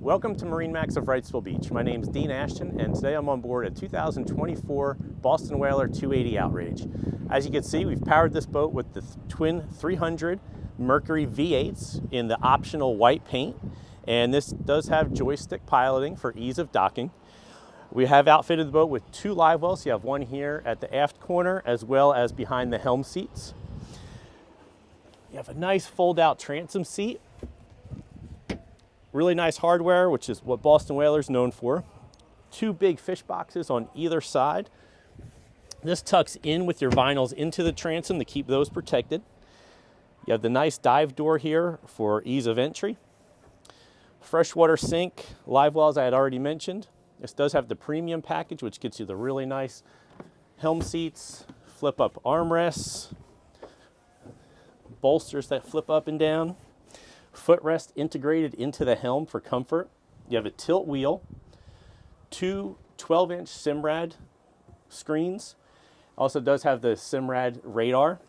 Welcome to MarineMax of Wrightsville Beach. My name is Dean Ashton, and today I'm on board a 2024 Boston Whaler 280 Outrage. As you can see, we've powered this boat with the twin 300 Mercury V8s in the optional white paint, and this does have joystick piloting for ease of docking. We have outfitted the boat with two live wells. You have one here at the aft corner as well as behind the helm seats. You have a nice fold-out transom seat. Really nice hardware, which is what Boston Whaler is known for. Two big fish boxes on either side. This tucks in with your vinyls into the transom to keep those protected. You have the nice dive door here for ease of entry. Freshwater sink, live wells I had already mentioned. This does have the premium package, which gets you the really nice helm seats, flip up armrests, bolsters that flip up and down. Footrest integrated into the helm for comfort. You have a tilt wheel, two 12-inch Simrad screens. Also does have the Simrad radar.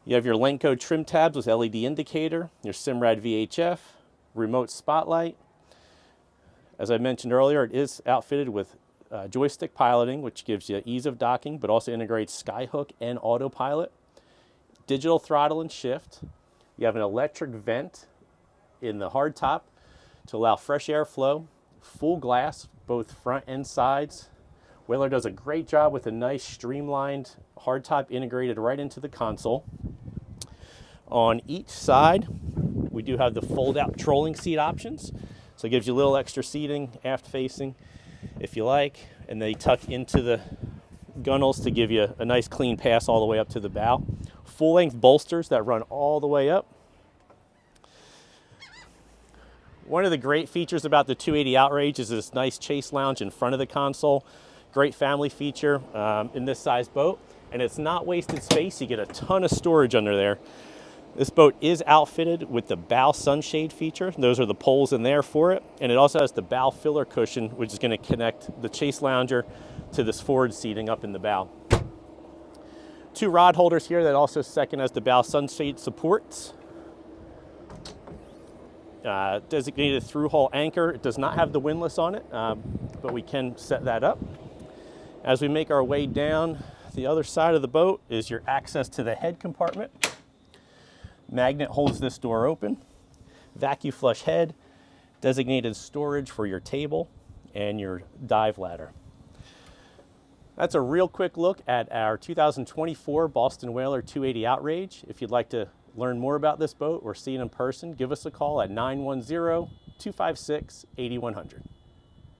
You have your Lenco trim tabs with LED indicator, your Simrad VHF, remote spotlight. As I mentioned earlier, it is outfitted with joystick piloting, which gives you ease of docking, but also integrates skyhook and autopilot. Digital throttle and shift. You have an electric vent in the hardtop to allow fresh air flow, full glass, both front and sides. Whaler does a great job with a nice streamlined hardtop integrated right into the console. On each side, we do have the fold-out trolling seat options. So it gives you a little extra seating, aft facing, if you like. And they tuck into the gunnels to give you a nice clean pass all the way up to the bow. Full-length bolsters that run all the way up. One of the great features about the 280 Outrage is this nice chase lounge in front of the console. Great family feature in this size boat, and it's not wasted space. You get a ton of storage under there. This boat is outfitted with the bow sunshade feature. Those are the poles in there for it, and it also has the bow filler cushion, which is going to connect the chase lounger to this forward seating up in the bow. Two rod holders here that also second as the bow sunshade supports. Designated through-hull anchor. It does not have the windlass on it, but we can set that up. As we make our way down the other side of the boat is your access to the head compartment. Magnet holds this door open. Vacuum flush head. Designated storage for your table and your dive ladder. That's a real quick look at our 2024 Boston Whaler 280 Outrage. If you'd like to learn more about this boat or see it in person, give us a call at 910-256-8100.